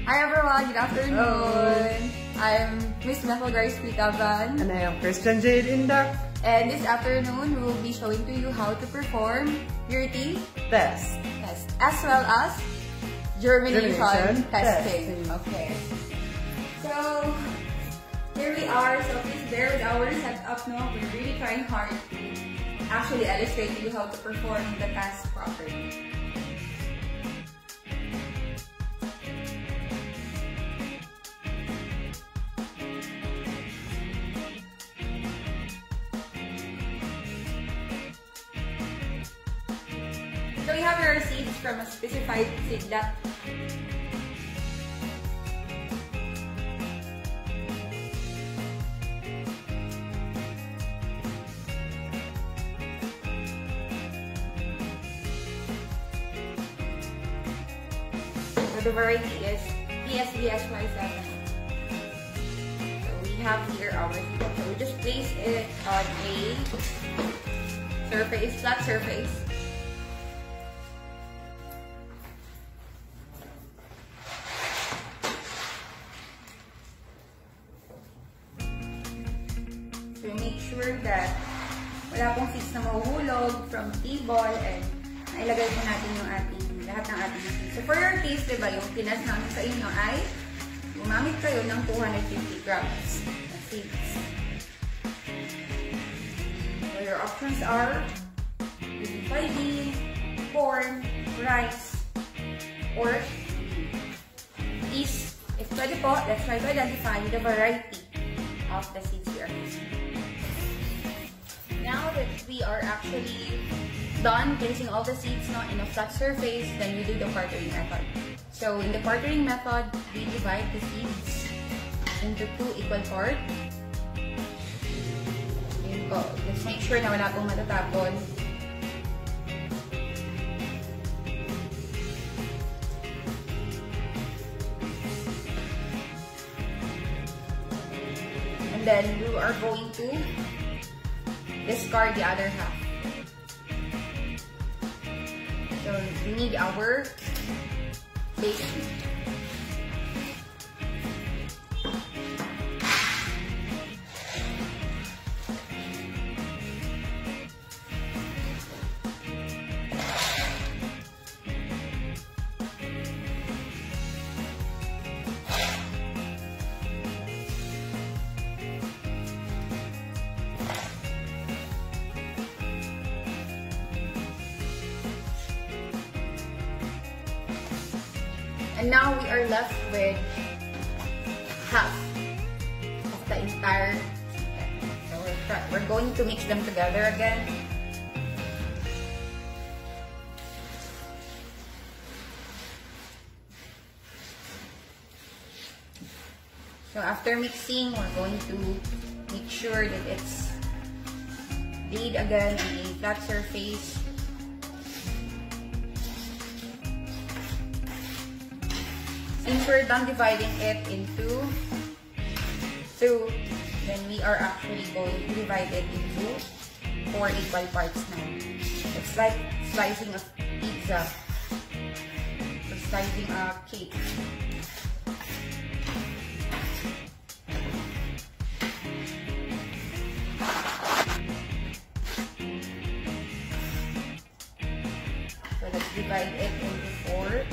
Hi everyone, good afternoon. Hello. I'm Miss Methel Grace Pitavan. And I am Christian Jade Indak. And this afternoon, we will be showing to you how to perform purity Test. test as well as germination testing. testing. Okay. So, here we are. So please bear with our setup. No, we're really trying hard to actually illustrate to you how to perform the task properly. So we have your seeds from a specified seed lot. So the variety is PSVSY7. So we have here our seed. So we just place it on a surface, flat surface. So make sure that wala pong seeds na mahuhulog from T-ball and nailagay po natin yung lahat ng ating seeds. So for your case, diba, yung tinas namin sa inyo ay gumamit kayo ng 250 grams na seeds. So your options are soybean, corn, rice, or these. If pwede po, let's try to identify the variety of the seeds we are using. Now that we are actually done placing all the seeds in a flat surface, then we do the quartering method. So in the quartering method, we divide the seeds into 2 equal parts. Let's make sure na wala pong matatapon. And then we are going to discard the other half. So we need our base seed. And now we are left with half of the entire chicken. So we're going to mix them together again. So after mixing, we're going to make sure that it's laid again on a flat surface. Since we're done dividing it into 2, then we are actually going to divide it into 4 equal parts now. It's like slicing a pizza or slicing a cake. So let's divide it into 4.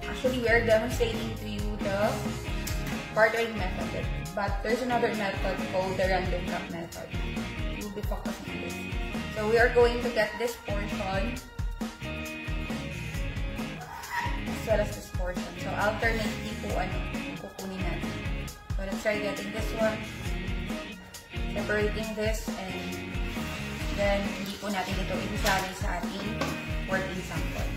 Actually, we are demonstrating to you the quartering method, but there's another method called the random cut method. We'll be focusing on this. So we are going to get this portion as well as this portion. So alternately po kukunin natin. So let's try getting this one, separating this, and then hindi po natin ito isali sa ating working sample.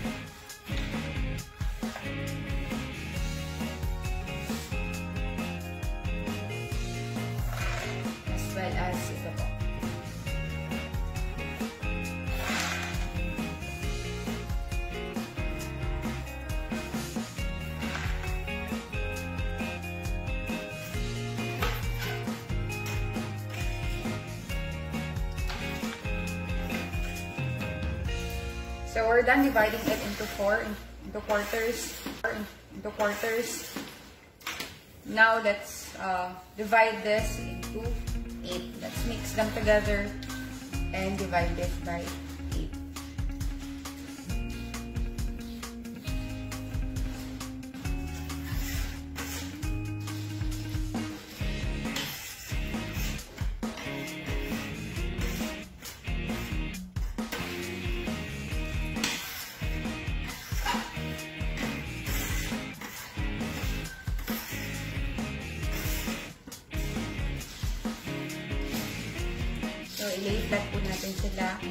Well as ito po. So we're done dividing it into quarters. Now let's divide this into 8. Let's mix them together and divide this by 8. So, i-lay flat po natin sila.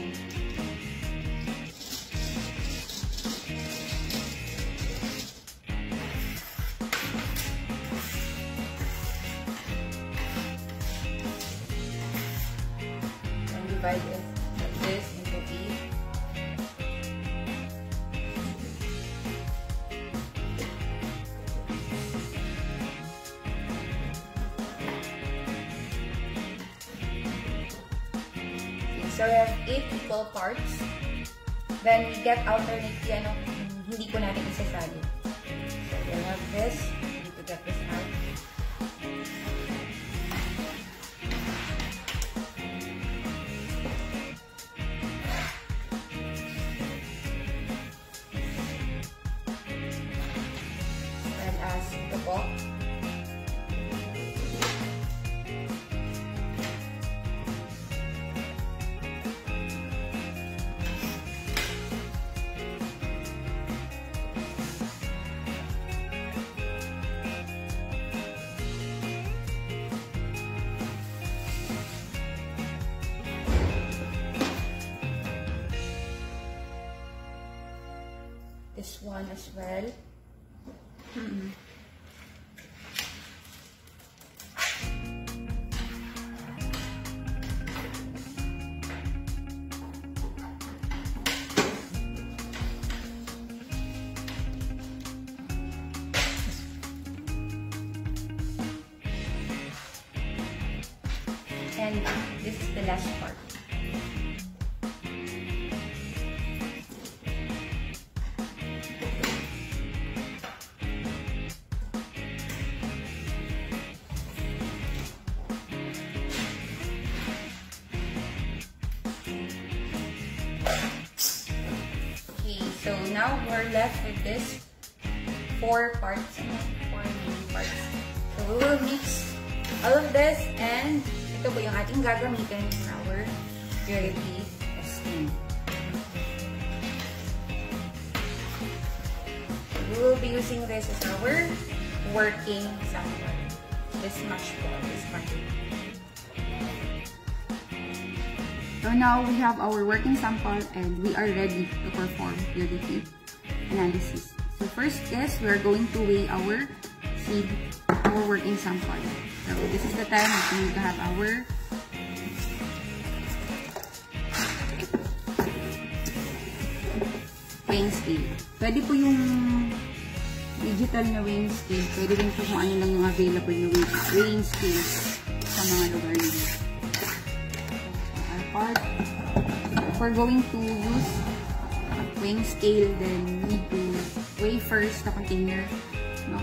And divide this into 8. So we have 8 equal parts. Then we get alternately, hindi ko natin isasali. So we have this. We need to get this out. And as ito po. This one as well. And this is the last part. So now we're left with this 4 parts. 4 main parts. So we will mix all of this, and ito po yung ating gagamitin in our jelly steam. We will be using this as our working sample. This much po, this much. So now we have our working sample and we are ready to perform purity analysis. So first is we are going to weigh our seed, our working sample. So this is the time that we need to have our weighing scale. Pwede po yung digital na weighing scale. Pwede rin po kung ano lang yung available na weighing scales sa mga lugar nyo. If we're going to use weighing scale, then we need to weigh first the container, no?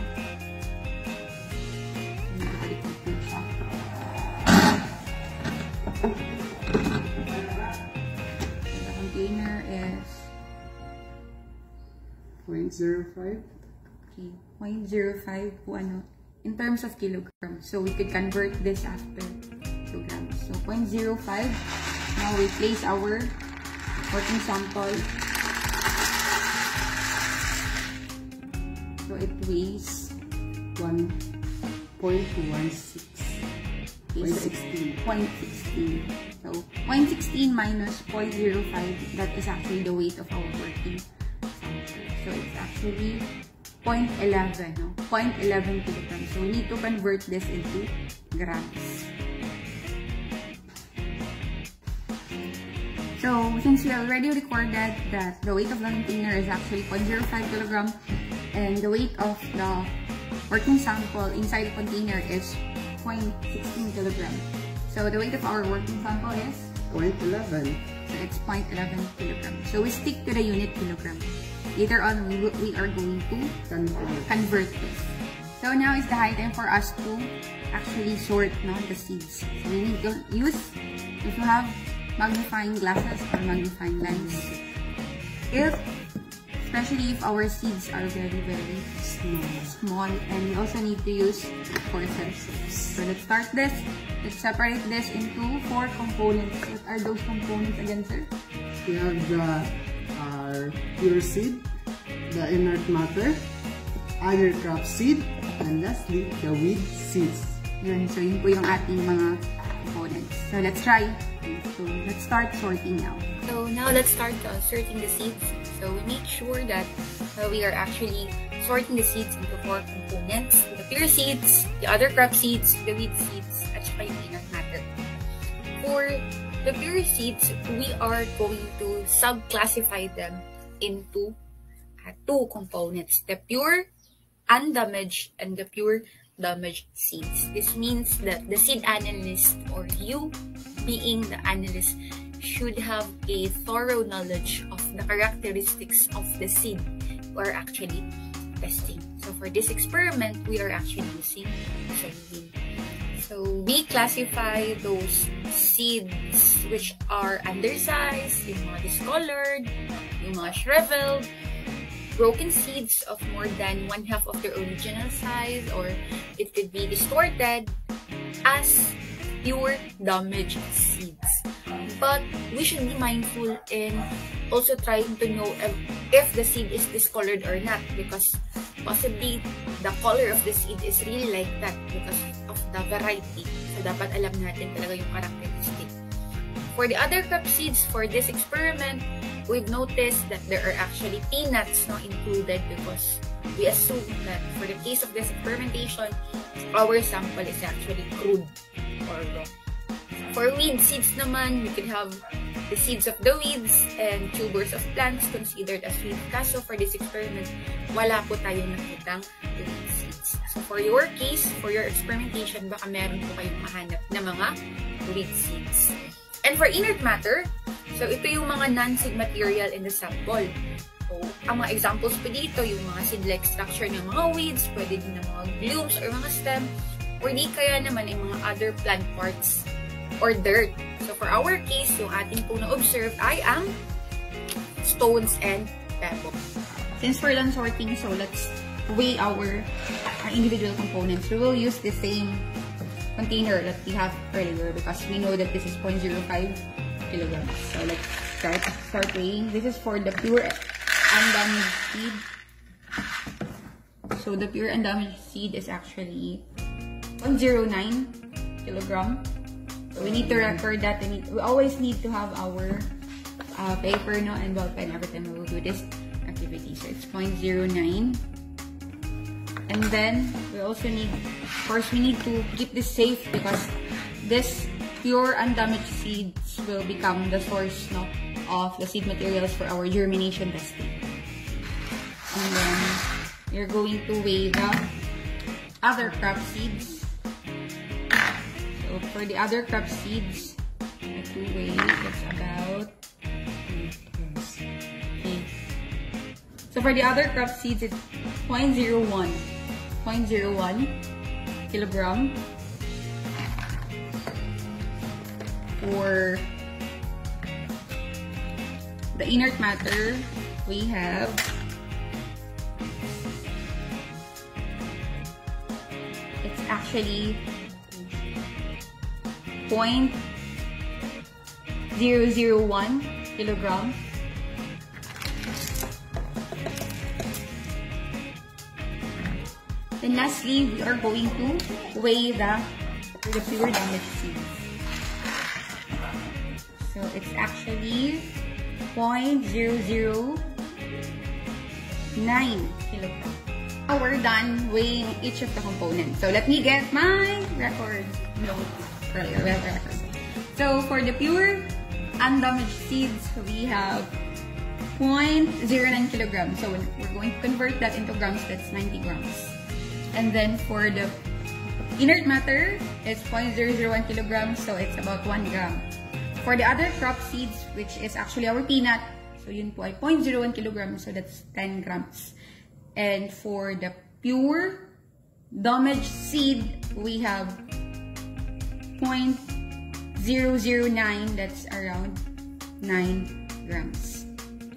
The container is 0.05. Okay, 0.05 po in terms of kilograms. So we could convert this after kilograms. So 0.05. Now we place our working sample. So it weighs 1.16. 0.16. So 0.16 minus 0.05, that is actually the weight of our working sample. So it's actually 0.11, no? 0.11 kilograms. So we need to convert this into grams. So since we already recorded that the weight of the container is actually 0.05 kilogram and the weight of the working sample inside the container is 0.16 kilogram. So the weight of our working sample is 0.11. So it's 0.11 kilograms. So we stick to the unit kilogram. Later on, we are going to convert this. So now is the high time for us to actually sort the seeds. So we need to use, if you have magnifying glasses or magnifying lens, especially if our seeds are very, very small, and we also need to use forceps. So let's start this. Let's separate this into 4 components. What are those components again, sir? We have the pure seed, the inert matter, other crop seed, and lastly, the weed seeds. So yun po yung ating mga components. So let's try. So let's start sorting now. So now let's start sorting the seeds. So we make sure that we are actually sorting the seeds into 4 components: the pure seeds, the other crop seeds, the weed seeds, at saka yung inert matter. For the pure seeds, we are going to sub-classify them into 2 components: the pure undamaged and the pure damaged seeds. This means that the seed analyst, or you being the analyst, should have a thorough knowledge of the characteristics of the seed we're actually testing. So for this experiment, we are actually using soybean. So we classify those seeds which are undersized, yung mga discolored, yung mga shriveled, broken seeds of more than 1/2 of their original size, or it could be distorted, as pure damaged seeds. But we should be mindful in also trying to know if the seed is discolored or not, because possibly the color of the seed is really like that because of the variety. So dapat alam natin talaga yung characteristic. For the other crop seeds, for this experiment, we've noticed that there are actually peanuts included, because we assume that for the case of this experimentation, our sample is actually crude or raw. For weed seeds naman, we could have the seeds of the weeds and tubers of plants considered as weed. Kaso for this experiment, wala po tayong nakitang weed seeds. So for your case, for your experimentation, baka meron po kayong mahanap na mga weed seeds. And for inert matter, so ito yung mga non-seed material in the sample. So ang mga examples po dito, yung mga seed-like structure ng mga weeds, pwede din ng mga glumes or mga stem, or di kaya naman yung mga other plant parts or dirt. So for our case, yung ating po na-observe ay ang stones and pebbles. Since we're done sorting, so let's weigh our individual components. We will use the same container that we have earlier, because we know that this is 0.05 kilograms. So let's start weighing. This is for the pure undamaged seed. So the pure undamaged seed is actually 0.09 kilogram. So we need to record that. We always need to have our paper and ball pen every time we will do this activity. So it's 0.09. And then we also need, of course, we need to keep this safe, because this pure undamaged seeds will become the source of the seed materials for our germination testing. And then you're going to weigh the other crop seeds. So for the other crop seeds, to weigh, it's about, okay. So for the other crop seeds, it's 0.01 kilogram. For the inert matter, we have it's actually 0.001 kilogram. Then lastly, we are going to weigh the pure damaged seeds. So it's actually 0.009 kilograms. Now we're done weighing each of the components. So let me get my record notes. So for the pure undamaged seeds, we have 0.09 kilograms. So we're going to convert that into grams. That's 90 grams. And then for the inert matter, it's 0.001 kilograms. So it's about 1 gram. For the other crop seeds, which is actually our peanut, so yun po ay 0.01 kilograms, so that's 10 grams. And for the pure damaged seed, we have 0.009, that's around 9 grams.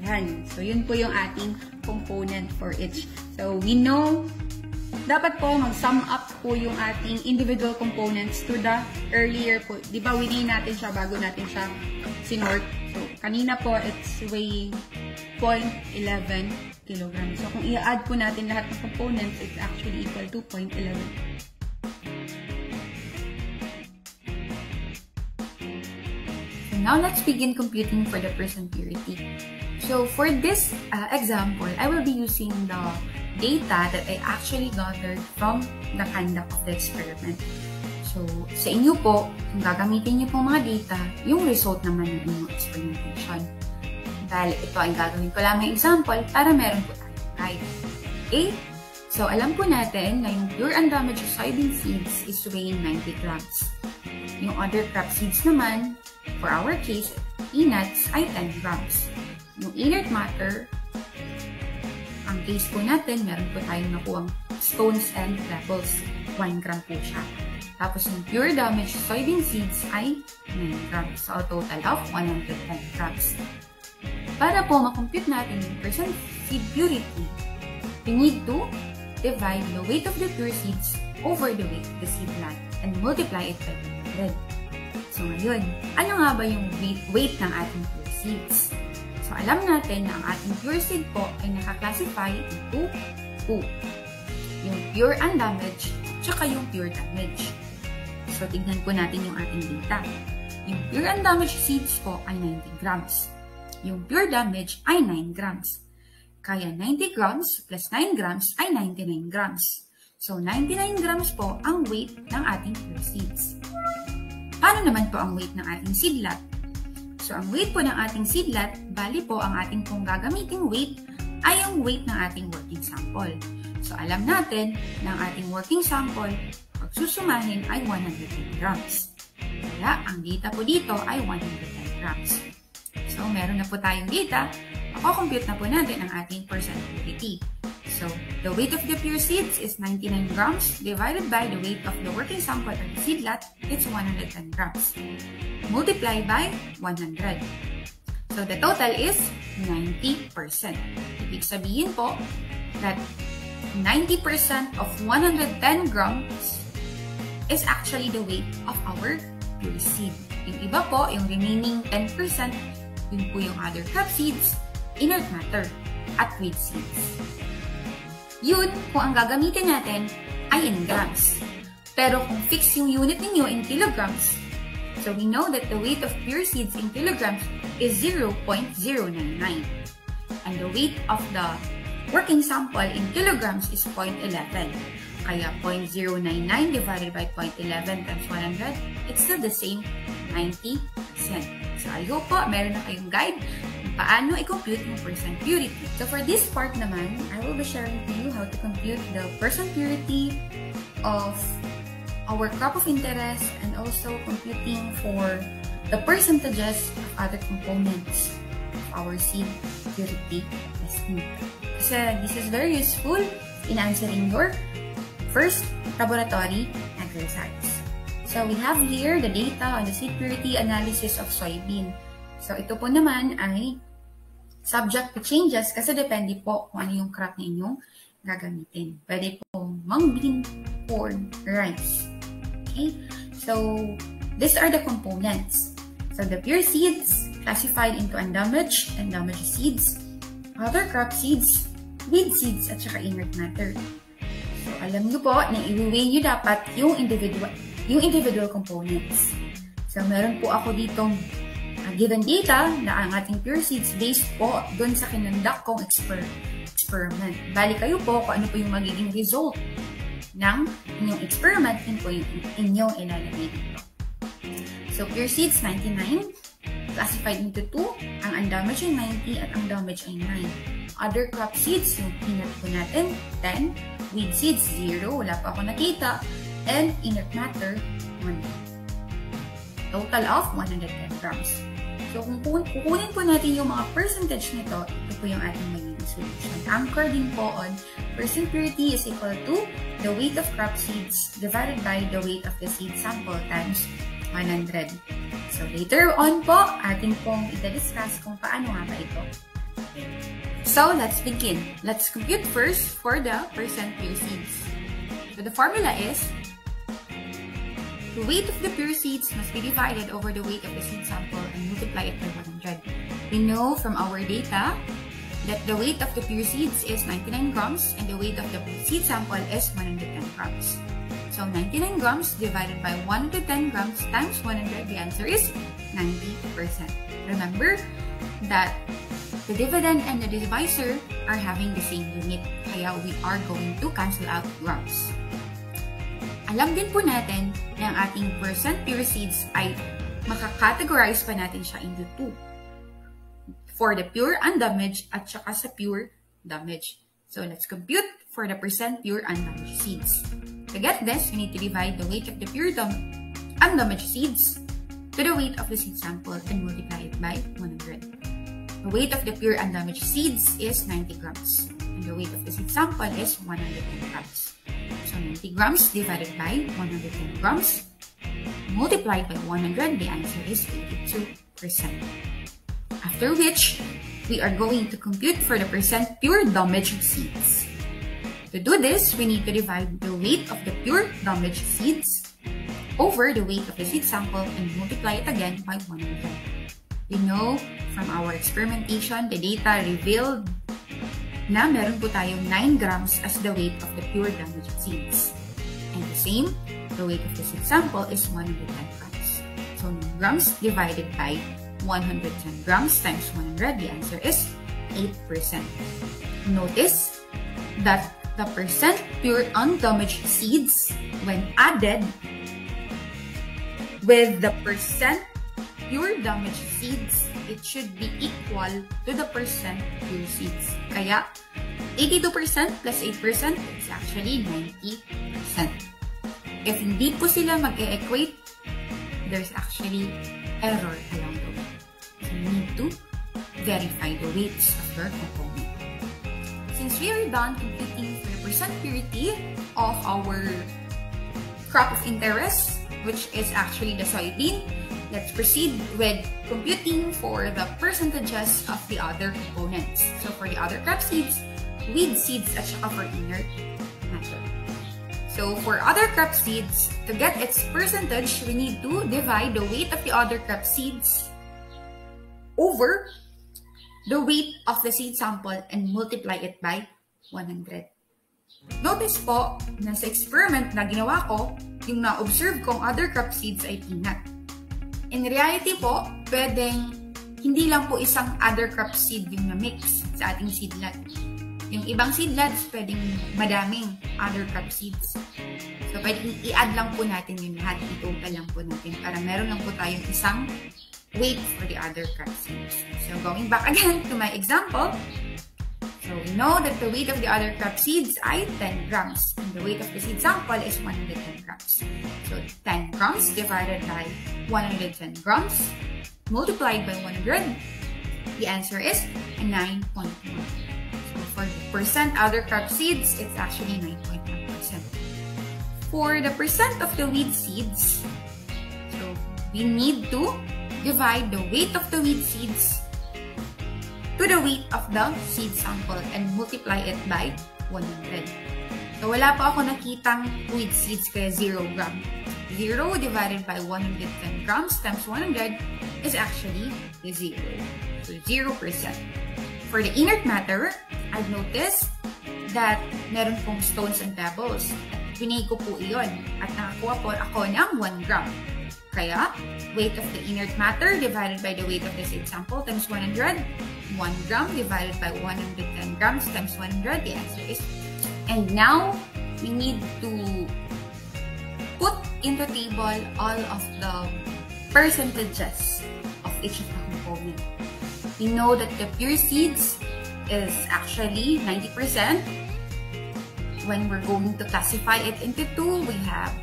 Yan. So, yun po yung ating component for each. So, we know, dapat po mag-sum up po yung ating individual components to the earlier po. Di ba, winning natin siya bago natin siya sinort. So, kanina po, it's weighing 0.11 kilograms. So, kung i-add po natin lahat ng components, it's actually equal to 0.11. So, now let's begin computing for the percent purity. So, for this example, I will be using the data that I actually gathered from the conduct of the experiment. So, sa inyo po, kung gagamitin niyo po mga data, yung result naman ng inyong experimentation. Dahil ito ay gagawin ko lamang example para meron po tayong guide. Okay? So, alam po natin na yung pure undamaged soybean seeds is weighing 90 grams. Yung other crop seeds naman, for our case, peanuts ay 10 grams. Yung inert matter, ang case po natin, meron po tayong nakuwang stones and pebbles. 1 gram po siya. Tapos yung pure damaged soybean seeds ay 9 grams. So, a total of 110 grams. Para po makompute natin yung percent seed purity, we need to divide the weight of the pure seeds over the weight of the seed lot and multiply it by 100. So, ngayon, ano nga ba yung weight ng ating pure seeds? So, alam natin na ang ating pure seed po ay nakaklasify into 2. Yung pure undamaged, tsaka yung pure damaged. So, tignan po natin yung ating data. Yung pure undamaged seeds po ay 90 grams. Yung pure damaged ay 9 grams. Kaya 90 grams plus 9 grams ay 99 grams. So, 99 grams po ang weight ng ating pure seeds. Paano naman po ang weight ng ating seed lot? So, ang weight po ng ating seed lot, bali po ang ating pong gagamiting weight ay ang weight ng ating working sample. So, alam natin na ang ating working sample, pag susumahin ay 110 grams. Kaya, ang data po dito ay 110 grams. So, meron na po tayong data, makakompute na po natin ang ating percent purity. So, the weight of the pure seeds is 99 grams divided by the weight of the working sample or the seed lot, it's 110 grams. Multiply by 100. So, the total is 90%. Ibig sabihin po that 90% of 110 grams is actually the weight of our pure seed. Yung iba po, yung remaining 10%, yun po yung other crop seeds, inert matter, at weed seeds. Yun, kung ang gagamitin natin ay in grams. Pero kung fix yung unit ninyo in kilograms, so we know that the weight of pure seeds in kilograms is 0.099. And the weight of the working sample in kilograms is 0.11. Kaya 0.099 divided by 0.11 times 100, it's still the same, 90%. So I hope po, meron na kayong guide kung paano i-compute yung percent purity. So for this part naman, I will be sharing to you how to compute the percent purity of our crop of interest and also computing for the percentages of other components of our seed purity estimate. Kasi this is very useful in answering your first laboratory exercise. So we have here the data on the seed purity analysis of soybean. So ito po naman ay subject to changes kasi depende po kung ano yung crop na inyong gagamitin. Pwede po mung bean, corn, rice. Okay? So these are the components. So the pure seeds classified into undamaged and damaged seeds, other crop seeds, weed seeds, at saka inert matter. So alam nyo po na i-weigh nyo dapat yung individual components. So meron po ako ditong given data na ang ating pure seeds based po dun sa kinonduct kong experiment. Bali kayo po kung ano po yung magiging result ng inyong experiment, yun po yung inyong ilalagay dito. So, pure seeds, 99. Classified into 2. Ang undamaged ay 90 at ang damaged ay 9. Other crop seeds, yung peanut po natin, 10. Weed seeds, 0. Wala pa ako nakita. And inert matter, 1. total of 110 grams. So, kung kukunin po natin yung mga percentage nito, ito po yung ating magiging solution. Anchor din po on percent purity is equal to the weight of crop seeds divided by the weight of the seed sample times 100. So, later on po, ating pong ita-discuss kung paano nga ba ito. Okay. So, let's begin. Let's compute first for the percent pure seeds. So, the formula is the weight of the pure seeds must be divided over the weight of the seed sample and multiply it by 100. We know from our data that the weight of the pure seeds is 99 grams and the weight of the seed sample is 110 grams. So 99 grams divided by 110 grams times 100, the answer is 90%. Remember that the dividend and the divisor are having the same unit, kaya we are going to cancel out grams. Alam din po natin na ang ating percent pure seeds ay makakategorize pa natin siya into two. For the pure undamaged at saka sa pure damaged. So let's compute for the percent pure undamaged seeds. To get this, we need to divide the weight of the pure undamaged seeds to the weight of the seed sample and multiply it by 100. The weight of the pure undamaged seeds is 90 grams and the weight of the seed sample is 110 grams. So 90 grams divided by 110 grams multiplied by 100, the answer is 82%. After which, we are going to compute for the percent pure damaged seeds. To do this, we need to divide the weight of the pure damaged seeds over the weight of the seed sample and multiply it again by 100. We know from our experimentation, the data revealed na meron po tayong 9 grams as the weight of the pure damaged seeds. And the same, the weight of the seed sample is 110 grams. So 9 grams divided by 110 grams times 100, the answer is 8%. Notice that the percent pure undamaged seeds, when added with the percent pure damaged seeds, it should be equal to the percent pure seeds. Kaya, 82% plus 8% is actually 90%. If hindi po sila mag-e-equate, there's actually error along the way. So, you need to verify the weights of your component. Since we are done computing for the percent purity of our crop of interest, which is actually the soybean, let's proceed with computing for the percentages of the other components. So for the other crop seeds, weed seeds at saka for inert matter. So for other crop seeds, to get its percentage, we need to divide the weight of the other crop seeds over the weight of the seed sample and multiply it by 100. Notice po na sa experiment na ginawa ko, yung na-observe kong other crop seeds ay peanut. In reality po, pwedeng hindi lang po isang other crop seed yung na-mix sa ating seedlot. Yung ibang seedlots, pwedeng madaming other crop seeds. So, pwedeng i-add lang po natin yung lahat. I-total lang po natin para meron lang po tayong isang weight for the other crop seeds. So, going back again to my example. So, we know that the weight of the other crop seeds ay 10 grams. And the weight of the seed sample is 110 grams. So, 10 grams divided by 110 grams multiplied by 100, the answer is 9.1. So, for the percent other crop seeds, it's actually 9.1%. For the percent of the weed seeds, so we need to divide the weight of the weed seeds to the weight of the seed sample and multiply it by 100. So, wala pa ako nakitang weed seeds kaya 0 gram. 0 divided by 110 grams times 100 is actually 0. So, 0%. For the inert matter, I've noticed that meron pong stones and pebbles. Pinay ko po iyon at nakakuha po ako ng 1 gram. Kaya, weight of the inert matter divided by the weight of the seed sample times 100. 1 gram divided by 110 grams times 100. The answer is... And now, we need to put in the table all of the percentages of each of the components. We know that the pure seeds is actually 90%. When we're going to classify it into two, we have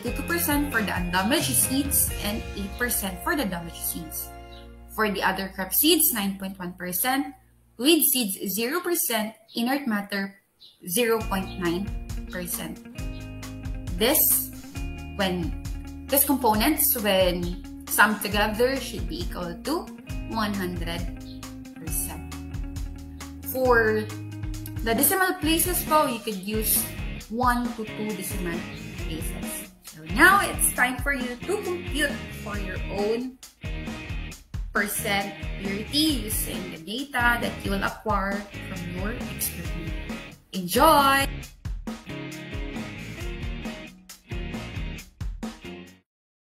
82% for the undamaged seeds and 8% for the damaged seeds. For the other crop seeds, 9.1%, weed seeds 0%, inert matter 0.9%. These components, when summed together, should be equal to 100%. For the decimal places po, you could use 1 to 2 decimal places. So now it's time for you to compute for your own percent purity using the data that you will acquire from your experiment. Enjoy!